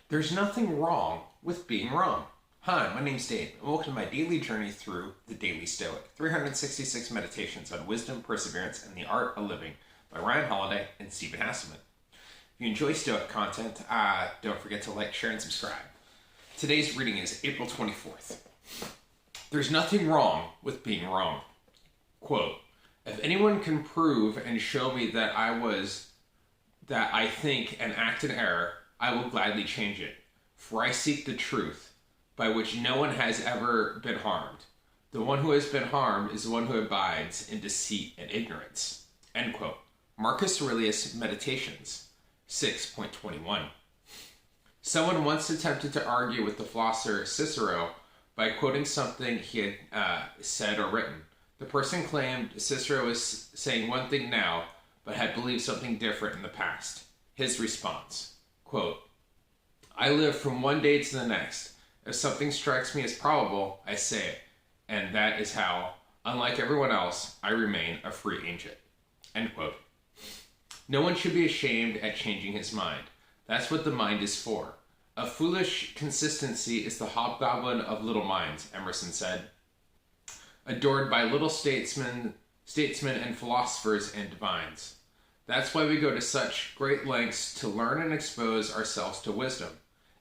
There's nothing wrong with being wrong. Hi, my name's Dave, and welcome to my daily journey through the Daily Stoic, 366 meditations on wisdom, perseverance, and the art of living by Ryan Holiday and Stephen Hasselman. If you enjoy Stoic content, don't forget to like, share, and subscribe. Today's reading is April 24th. There's nothing wrong with being wrong. Quote, if anyone can prove and show me that I think and act in error, I will gladly change it. For I seek the truth, by which no one has ever been harmed. The one who has been harmed is the one who abides in deceit and ignorance. End quote. Marcus Aurelius Meditations 6.21. Someone once attempted to argue with the philosopher Cicero by quoting something he had said or written. The person claimed Cicero was saying one thing now, but had believed something different in the past. His response, quote, I live from one day to the next. If something strikes me as probable, I say it. And that is how, unlike everyone else, I remain a free agent. End quote. No one should be ashamed at changing his mind. That's what the mind is for. A foolish consistency is the hobgoblin of little minds, Emerson said. Adored by little statesmen and philosophers and divines. That's why we go to such great lengths to learn and expose ourselves to wisdom.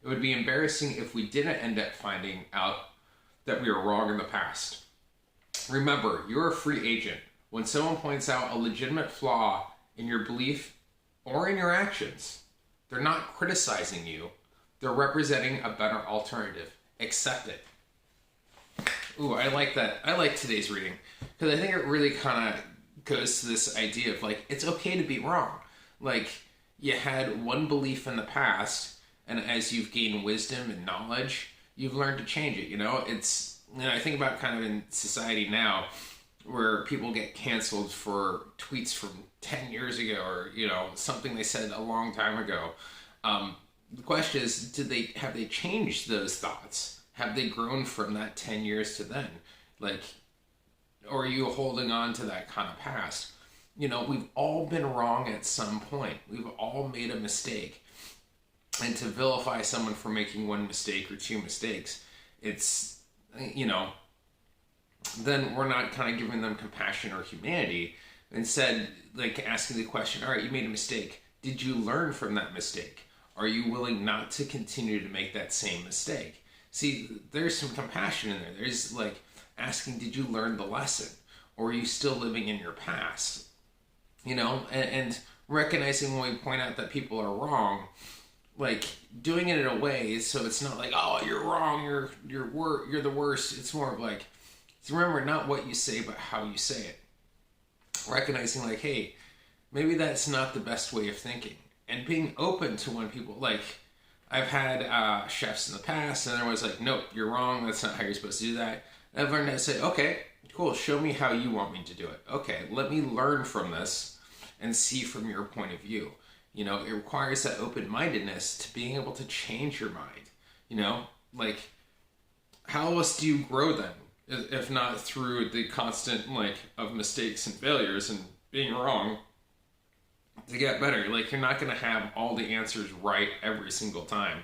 It would be embarrassing if we didn't end up finding out that we were wrong in the past. Remember, you're a free agent. When someone points out a legitimate flaw in your belief or in your actions, they're not criticizing you. They're representing a better alternative. Accept it. Ooh, I like that. I like today's reading because I think it really kind of goes to this idea of like, it's okay to be wrong. Like, you had one belief in the past, and as you've gained wisdom and knowledge, you've learned to change it. I think about kind of in society now where people get canceled for tweets from 10 years ago or, something they said a long time ago. The question is, have they changed those thoughts? Have they grown from that 10 years to then? Or are you holding on to that kind of past? We've all been wrong at some point. We've all made a mistake. And to vilify someone for making one mistake or two mistakes, it's, then we're not kind of giving them compassion or humanity. Instead, asking the question, all right, you made a mistake. Did you learn from that mistake? Are you willing not to continue to make that same mistake? See, there's some compassion in there. There's asking, did you learn the lesson? Or are you still living in your past? And recognizing when we point out that people are wrong, doing it in a way so it's not oh, you're wrong, you're the worst. It's more of remember not what you say, but how you say it. Recognizing hey, maybe that's not the best way of thinking. And being open to when people, I've had chefs in the past, and everyone's nope, you're wrong, that's not how you're supposed to do that. And I've learned to say, okay, cool, show me how you want me to do it. Okay, let me learn from this and see from your point of view. It requires that open-mindedness to being able to change your mind. How else do you grow then? If not through the constant, of mistakes and failures and being wrong to get better. You're not going to have all the answers right every single time.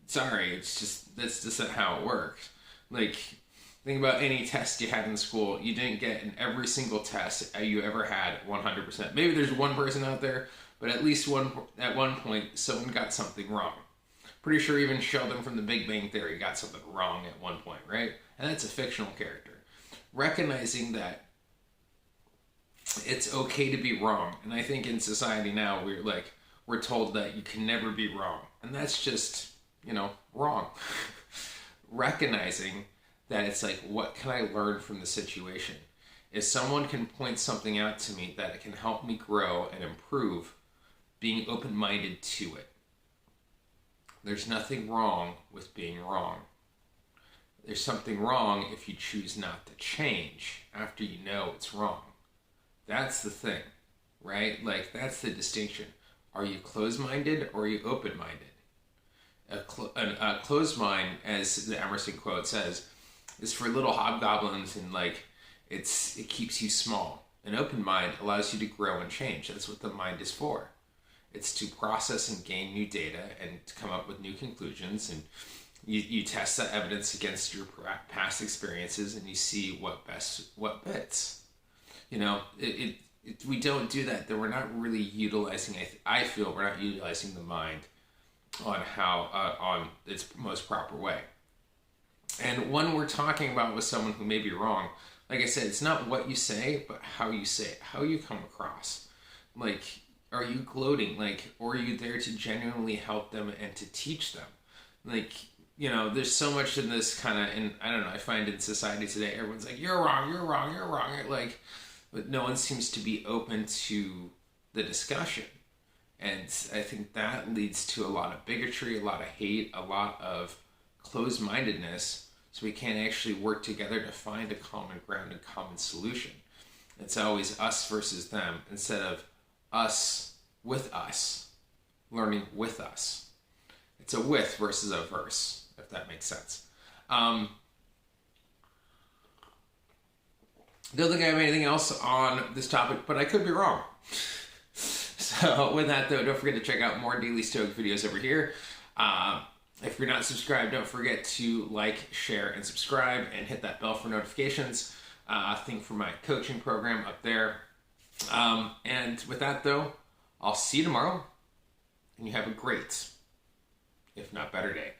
Sorry, that's just not how it works. Think about any test you had in school. You didn't get in every single test you ever had 100%. Maybe there's one person out there, but at least at one point, someone got something wrong. Pretty sure even Sheldon from the Big Bang Theory got something wrong at one point, right? And that's a fictional character. Recognizing that it's okay to be wrong. And I think in society now, we're told that you can never be wrong. And that's just, wrong. Recognizing that it's what can I learn from the situation? If someone can point something out to me that it can help me grow and improve, being open-minded to it. There's nothing wrong with being wrong. There's something wrong if you choose not to change after you know it's wrong. That's the thing, right? That's the distinction. Are you closed-minded or are you open-minded? A closed mind, as the Emerson quote says, is for little hobgoblins and it keeps you small. An open mind allows you to grow and change. That's what the mind is for. It's to process and gain new data and to come up with new conclusions. And you test that evidence against your past experiences, and you see what fits. We don't do that. Then we're not really utilizing. I feel we're not utilizing the mind on how on its most proper way. And when we're talking about with someone who may be wrong, like I said, it's not what you say, but how you say it, how you come across. Like, are you gloating? Like, or are you there to genuinely help them and to teach them? Like, there's so much in this kind of, and I don't know, I find in society today, everyone's like, you're wrong, you're wrong, you're wrong. Like, but no one seems to be open to the discussion. And I think that leads to a lot of bigotry, a lot of hate, a lot of closed-mindedness, so we can't actually work together to find a common ground and common solution. It's always us versus them instead of us with us, learning with us. It's a with versus a verse, if that makes sense. Don't think I have anything else on this topic, but I could be wrong. So with that, though, don't forget to check out more Daily Stoic videos over here. If you're not subscribed, don't forget to like, share, and subscribe, and hit that bell for notifications. Thing for my coaching program up there. And with that, though, I'll see you tomorrow, and you have a great, if not better, day.